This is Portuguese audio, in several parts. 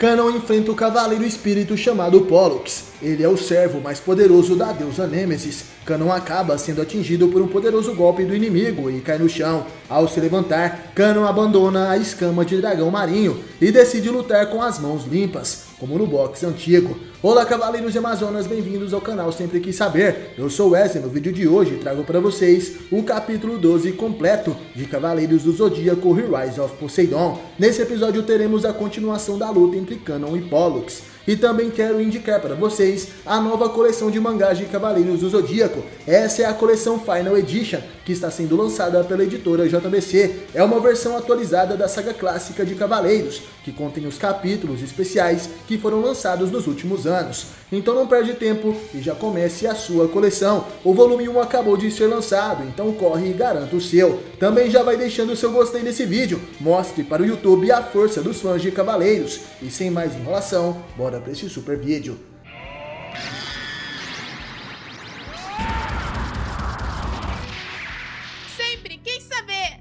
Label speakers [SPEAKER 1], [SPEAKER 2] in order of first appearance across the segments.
[SPEAKER 1] Canon enfrenta o cavaleiro espírito chamado Pollux. Ele é o servo mais poderoso da deusa Nêmesis. Canon acaba sendo atingido por um poderoso golpe do inimigo e cai no chão. Ao se levantar, Canon abandona a escama de dragão marinho e decide lutar com as mãos limpas, como no boxe antigo. Olá cavaleiros e amazonas, bem-vindos ao canal Sempre Quis Saber. Eu sou o Wesley, no vídeo de hoje trago para vocês o capítulo 12 completo de Cavaleiros do Zodíaco Rise of Poseidon. Nesse episódio teremos a continuação da luta entre Canon e Pollux. E também quero indicar para vocês a nova coleção de mangás de Cavaleiros do Zodíaco. Essa é a coleção Final Edition, que está sendo lançada pela editora JBC. É uma versão atualizada da saga clássica de Cavaleiros, que contém os capítulos especiais que foram lançados nos últimos anos. Então não perde tempo e já comece a sua coleção. O volume 1 acabou de ser lançado, então corre e garanta o seu. Também já vai deixando o seu gostei nesse vídeo, mostre para o YouTube a força dos fãs de Cavaleiros. E sem mais enrolação, bora para esse super vídeo.
[SPEAKER 2] Sempre quis saber!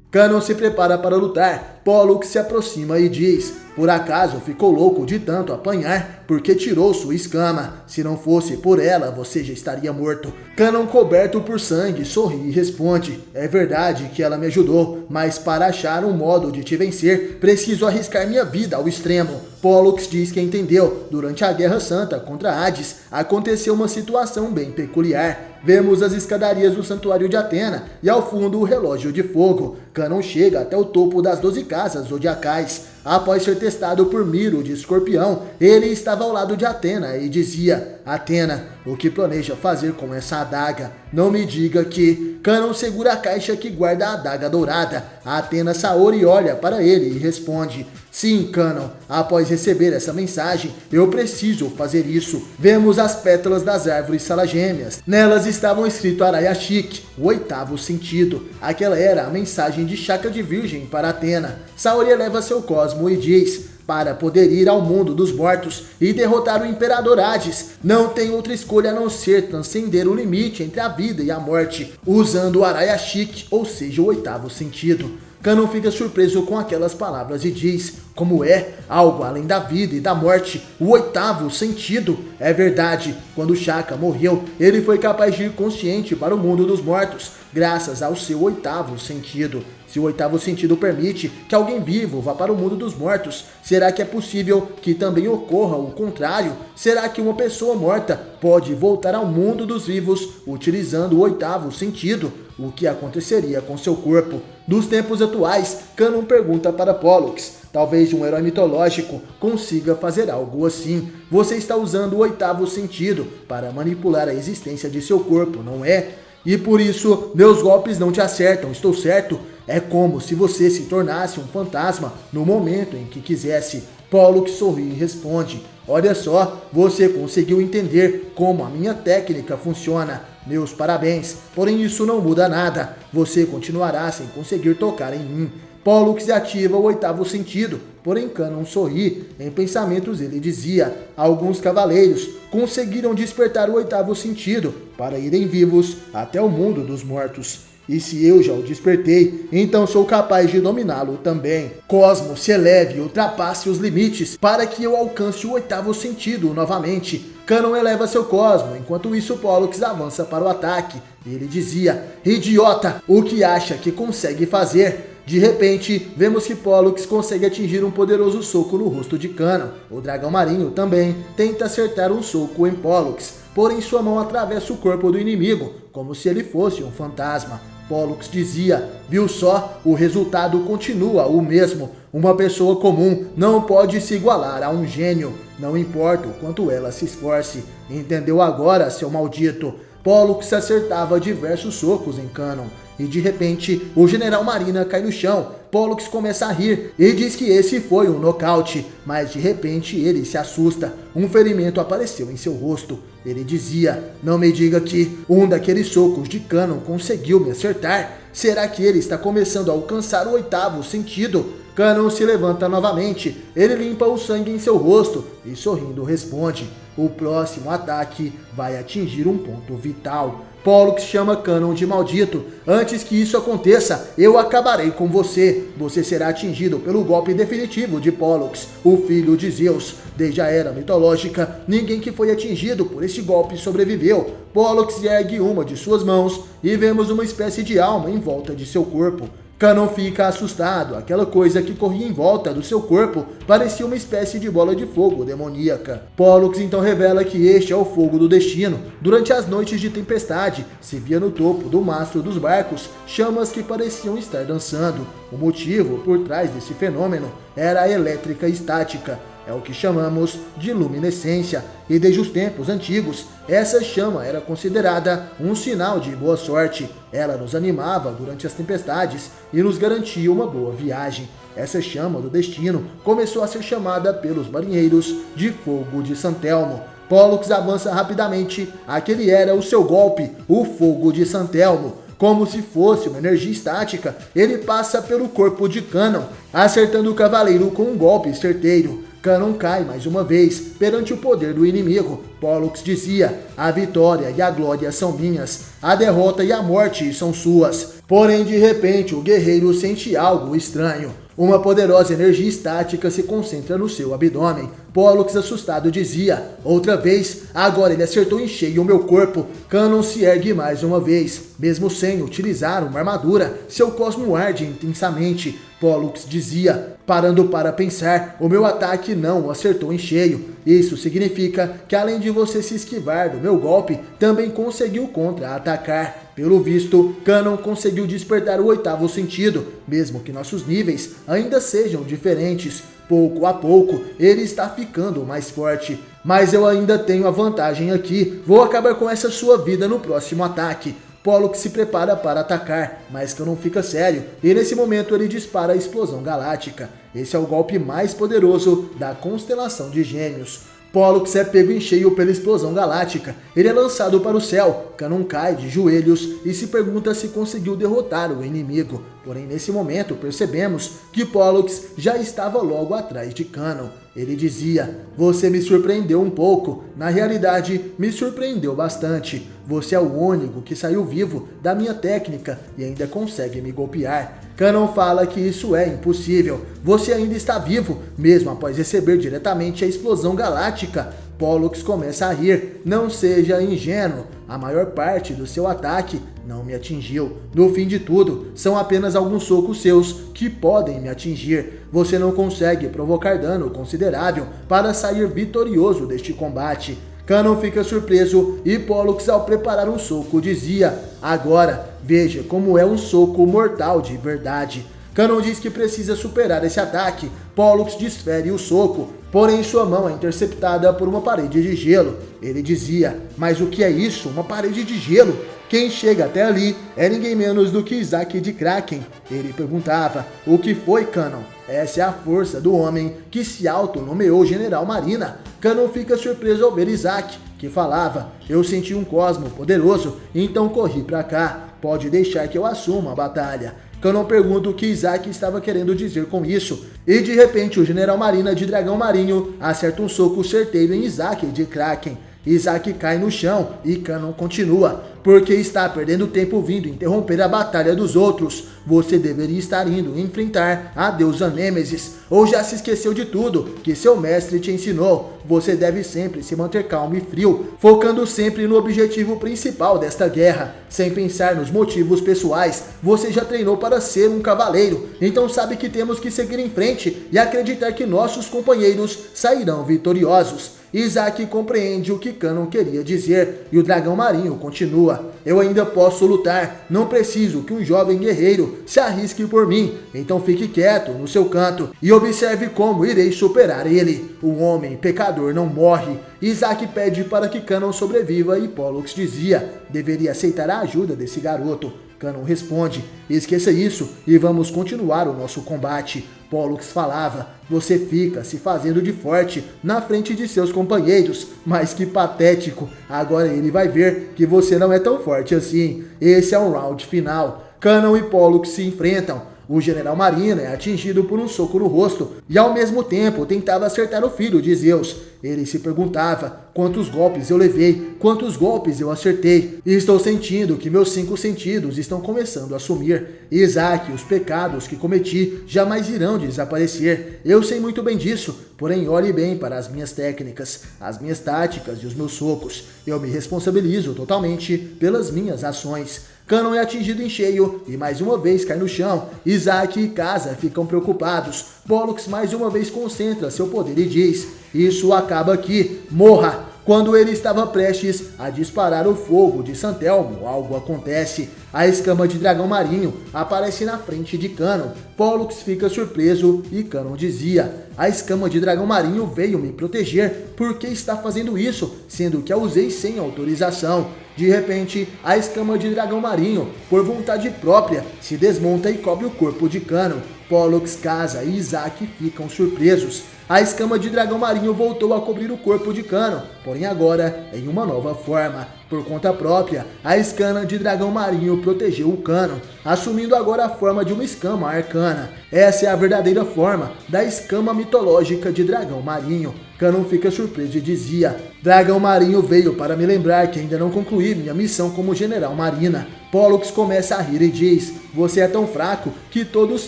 [SPEAKER 1] Canon se prepara para lutar. Pollux se aproxima e diz: por acaso ficou louco de tanto apanhar porque tirou sua escama? Se não fosse por ela, você já estaria morto. Canon, coberto por sangue, sorri e responde: é verdade que ela me ajudou, mas para achar um modo de te vencer, preciso arriscar minha vida ao extremo. Pollux diz que entendeu. Durante a Guerra Santa contra Hades, aconteceu uma situação bem peculiar. Vemos as escadarias do Santuário de Atena e ao fundo o relógio de fogo. Canon chega até o topo das 12 casas zodiacais. Após ser testado por Miro de Escorpião, ele estava ao lado de Atena e dizia: Atena, o que planeja fazer com essa adaga? Não me diga que... Canon segura a caixa que guarda a adaga dourada. A Atena Saori olha para ele e responde: sim, Canon, após receber essa mensagem, eu preciso fazer isso. Vemos as pétalas das árvores salagêmeas. Nelas estavam escrito Arayashik, o oitavo sentido. Aquela era a mensagem de Chakra de Virgem para Atena. Saori eleva seu cosmo e diz: para poder ir ao mundo dos mortos e derrotar o Imperador Hades, não tem outra escolha a não ser transcender o limite entre a vida e a morte, usando o Arayashik, ou seja, o oitavo sentido. Canon fica surpreso com aquelas palavras e diz: como é? Algo além da vida e da morte, o oitavo sentido? É verdade, quando Shaka morreu, ele foi capaz de ir consciente para o mundo dos mortos, graças ao seu oitavo sentido. Se o oitavo sentido permite que alguém vivo vá para o mundo dos mortos, será que é possível que também ocorra o contrário? Será que uma pessoa morta pode voltar ao mundo dos vivos utilizando o oitavo sentido? O que aconteceria com seu corpo? Nos tempos atuais, Canon pergunta para Pollux: talvez um herói mitológico consiga fazer algo assim. Você está usando o oitavo sentido para manipular a existência de seu corpo, não é? E por isso, meus golpes não te acertam, estou certo? É como se você se tornasse um fantasma no momento em que quisesse. Pollux sorri e responde: olha só, você conseguiu entender como a minha técnica funciona. Meus parabéns, porém isso não muda nada. Você continuará sem conseguir tocar em mim. Pollux ativa o oitavo sentido, porém Canon sorri. Em pensamentos ele dizia: alguns cavaleiros conseguiram despertar o oitavo sentido para irem vivos até o mundo dos mortos. E se eu já o despertei, então sou capaz de dominá-lo também. Cosmo, se eleve e ultrapasse os limites para que eu alcance o oitavo sentido novamente. Canon eleva seu cosmo, enquanto isso Pollux avança para o ataque. Ele dizia: idiota, o que acha que consegue fazer? De repente, vemos que Pollux consegue atingir um poderoso soco no rosto de Canon. O dragão marinho também tenta acertar um soco em Pollux, porém sua mão atravessa o corpo do inimigo, como se ele fosse um fantasma. Pollux dizia: viu só, o resultado continua o mesmo. Uma pessoa comum não pode se igualar a um gênio, não importa o quanto ela se esforce. Entendeu agora, seu maldito? Pollux acertava diversos socos em Canon. E de repente, o general Marina cai no chão. Pollux começa a rir e diz que esse foi um nocaute, mas de repente ele se assusta. Um ferimento apareceu em seu rosto. Ele dizia: não me diga que um daqueles socos de Canon conseguiu me acertar. Será que ele está começando a alcançar o oitavo sentido? Canon se levanta novamente. Ele limpa o sangue em seu rosto e sorrindo responde: o próximo ataque vai atingir um ponto vital. Pollux chama Canon de maldito. Antes que isso aconteça, eu acabarei com você. Você será atingido pelo golpe definitivo de Pollux, o filho de Zeus. Desde a era mitológica, ninguém que foi atingido por esse golpe sobreviveu. Pollux ergue uma de suas mãos e vemos uma espécie de alma em volta de seu corpo. Canon fica assustado, aquela coisa que corria em volta do seu corpo parecia uma espécie de bola de fogo demoníaca. Pollux então revela que este é o fogo do destino. Durante as noites de tempestade, se via no topo do mastro dos barcos chamas que pareciam estar dançando. O motivo por trás desse fenômeno era a elétrica estática. É o que chamamos de luminescência, e desde os tempos antigos, essa chama era considerada um sinal de boa sorte. Ela nos animava durante as tempestades e nos garantia uma boa viagem. Essa chama do destino começou a ser chamada pelos marinheiros de Fogo de Santelmo. Pollux avança rapidamente, aquele era o seu golpe, o Fogo de Santelmo. Como se fosse uma energia estática, ele passa pelo corpo de Canon, acertando o cavaleiro com um golpe certeiro. Canon cai mais uma vez perante o poder do inimigo. Pollux dizia: a vitória e a glória são minhas, a derrota e a morte são suas. Porém, de repente, o guerreiro sente algo estranho. Uma poderosa energia estática se concentra no seu abdômen. Pollux, assustado, dizia: outra vez, agora ele acertou em cheio o meu corpo. Canon se ergue mais uma vez. Mesmo sem utilizar uma armadura, seu cosmo arde intensamente. Pollux dizia, parando para pensar: o meu ataque não o acertou em cheio. Isso significa que além de você se esquivar do meu golpe, também conseguiu contra-atacar. Pelo visto, Canon conseguiu despertar o oitavo sentido, mesmo que nossos níveis ainda sejam diferentes. Pouco a pouco, ele está ficando mais forte. Mas eu ainda tenho a vantagem aqui. Vou acabar com essa sua vida no próximo ataque. Pollux se prepara para atacar, mas Canon fica sério, e nesse momento ele dispara a explosão galáctica. Esse é o golpe mais poderoso da constelação de Gêmeos. Pollux é pego em cheio pela explosão galáctica. Ele é lançado para o céu. Canon cai de joelhos e se pergunta se conseguiu derrotar o inimigo. Porém, nesse momento, percebemos que Pollux já estava logo atrás de Canon. Ele dizia: você me surpreendeu um pouco. Na realidade, me surpreendeu bastante. Você é o único que saiu vivo da minha técnica e ainda consegue me golpear. Canon fala que isso é impossível. Você ainda está vivo, mesmo após receber diretamente a explosão galáctica. Pollux começa a rir. Não seja ingênuo. A maior parte do seu ataque não me atingiu. No fim de tudo, são apenas alguns socos seus que podem me atingir. Você não consegue provocar dano considerável para sair vitorioso deste combate. Canon fica surpreso e Pollux, ao preparar um soco, dizia: agora, veja como é um soco mortal de verdade. Canon diz que precisa superar esse ataque. Pollux desfere o soco, porém sua mão é interceptada por uma parede de gelo. Ele dizia: mas o que é isso? Uma parede de gelo? Quem chega até ali é ninguém menos do que Isaac de Kraken. Ele perguntava: o que foi, Canon? Essa é a força do homem que se autonomeou General Marina. Canon fica surpreso ao ver Isaac, que falava: eu senti um cosmo poderoso, então corri pra cá. Pode deixar que eu assuma a batalha. Canon pergunta o que Isaac estava querendo dizer com isso, e de repente o General Marina de Dragão Marinho acerta um soco certeiro em Isaac de Kraken. Isaac cai no chão e Canon continua: porque está perdendo tempo vindo interromper a batalha dos outros. Você deveria estar indo enfrentar a deusa Nêmesis, ou já se esqueceu de tudo que seu mestre te ensinou. Você deve sempre se manter calmo e frio, focando sempre no objetivo principal desta guerra, sem pensar nos motivos pessoais. Você já treinou para ser um cavaleiro, então sabe que temos que seguir em frente e acreditar que nossos companheiros sairão vitoriosos. Isaac compreende o que Canon queria dizer, e o dragão marinho continua: eu ainda posso lutar, não preciso que um jovem guerreiro se arrisque por mim, então fique quieto no seu canto e observe como irei superar ele. O homem pecador não morre. Isaac pede para que Canon sobreviva e Pollux dizia: deveria aceitar a ajuda desse garoto. Canon responde: esqueça isso e vamos continuar o nosso combate. Pollux falava: você fica se fazendo de forte na frente de seus companheiros, mas que patético, agora ele vai ver que você não é tão forte assim. Esse é o round final. Canon e Pollux se enfrentam. o General Marina é atingido por um soco no rosto e ao mesmo tempo tentava acertar o filho de Zeus. Ele se perguntava: quantos golpes eu levei, quantos golpes eu acertei, e estou sentindo que meus 5 sentidos estão começando a sumir. Isaac, os pecados que cometi jamais irão desaparecer. Eu sei muito bem disso, porém olhe bem para as minhas técnicas, as minhas táticas e os meus socos. Eu me responsabilizo totalmente pelas minhas ações. Cânon é atingido em cheio e mais uma vez cai no chão. Isaac e Casa ficam preocupados. Pollux mais uma vez concentra seu poder e diz: isso acaba aqui, morra! Quando ele estava prestes a disparar o fogo de Santelmo, algo acontece. A escama de dragão marinho aparece na frente de Cânon. Pollux fica surpreso e Cânon dizia: a escama de dragão marinho veio me proteger. Por que está fazendo isso, sendo que a usei sem autorização? De repente, a escama de dragão marinho, por vontade própria, se desmonta e cobre o corpo de Cânon. Pollux, Casa e Isaac ficam surpresos. A escama de dragão marinho voltou a cobrir o corpo de Cânon, porém agora em uma nova forma. Por conta própria, a escama de dragão marinho protegeu o Cânon, assumindo agora a forma de uma escama arcana. Essa é a verdadeira forma da escama mitológica de dragão marinho. Cânon fica surpreso e dizia: dragão marinho veio para me lembrar que ainda não concluí minha missão como General Marina. Pollux começa a rir e diz: você é tão fraco que todos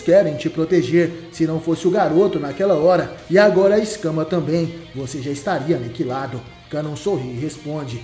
[SPEAKER 1] querem te proteger. Se não fosse o garoto naquela hora, e agora a escama também, você já estaria aniquilado. Cânon sorri e responde: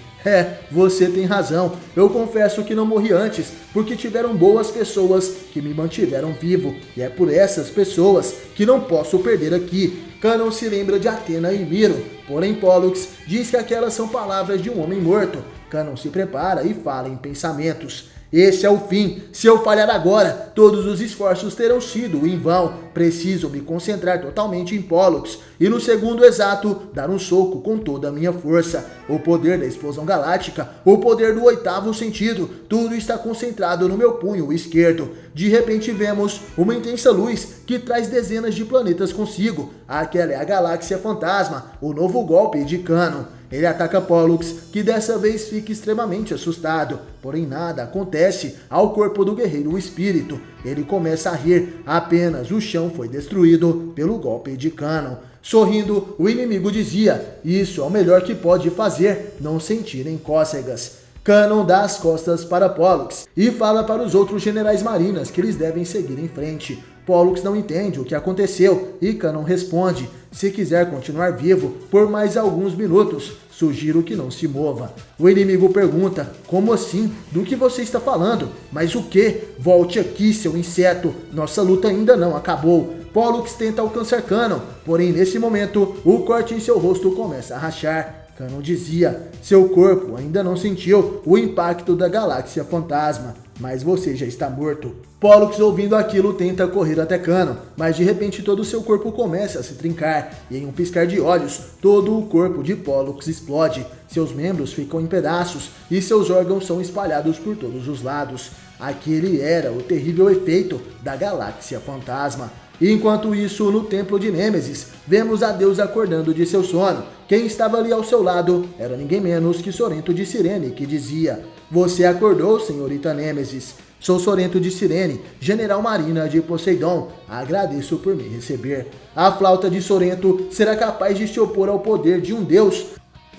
[SPEAKER 1] você tem razão. Eu confesso que não morri antes, porque tiveram boas pessoas que me mantiveram vivo, e é por essas pessoas que não posso perder aqui. Cânon se lembra de Atena e Miro, porém Pollux diz que aquelas são palavras de um homem morto. Cânon se prepara e fala em pensamentos: esse é o fim. Se eu falhar agora, todos os esforços terão sido em vão. Preciso me concentrar totalmente em Pollux e no segundo exato dar um soco com toda a minha força. O poder da explosão galáctica, o poder do 8º sentido, tudo está concentrado no meu punho esquerdo. De repente vemos uma intensa luz que traz dezenas de planetas consigo. Aquela é a Galáxia Fantasma, o novo golpe de Cânon. Ele ataca Pollux, que dessa vez fica extremamente assustado, porém nada acontece ao corpo do guerreiro espírito. Ele começa a rir, apenas o chão foi destruído pelo golpe de Cânon. Sorrindo, o inimigo dizia: isso é o melhor que pode fazer, não sentirem cócegas. Cânon dá as costas para Pollux e fala para os outros generais marinas que eles devem seguir em frente. Pollux não entende o que aconteceu e Cânon responde: se quiser continuar vivo por mais alguns minutos, sugiro que não se mova. O inimigo pergunta: como assim? Do que você está falando? Mas o que? Volte aqui, seu inseto. Nossa luta ainda não acabou. Pollux tenta alcançar Cânon, porém nesse momento o corte em seu rosto começa a rachar. Cânon dizia: seu corpo ainda não sentiu o impacto da Galáxia Fantasma, mas você já está morto. Pollux, ouvindo aquilo, tenta correr até Cânon, mas de repente todo o seu corpo começa a se trincar, e em um piscar de olhos, todo o corpo de Pollux explode. Seus membros ficam em pedaços, e seus órgãos são espalhados por todos os lados. Aquele era o terrível efeito da Galáxia Fantasma. Enquanto isso, no templo de Nêmesis, vemos a deusa acordando de seu sono. Quem estava ali ao seu lado era ninguém menos que Sorento de Cirene, que dizia: você acordou, senhorita Nêmesis. Sou Sorento de Cirene, general marina de Poseidon. Agradeço por me receber. A flauta de Sorento será capaz de se opor ao poder de um deus.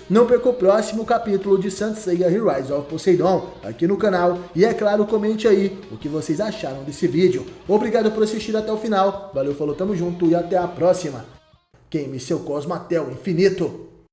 [SPEAKER 1] Não perca o próximo capítulo de Saint Seiya Rise of Poseidon aqui no canal. E é claro, comente aí o que vocês acharam desse vídeo. Obrigado por assistir até o final. Valeu, falou, tamo junto e até a próxima. Queime seu cosmo até o infinito.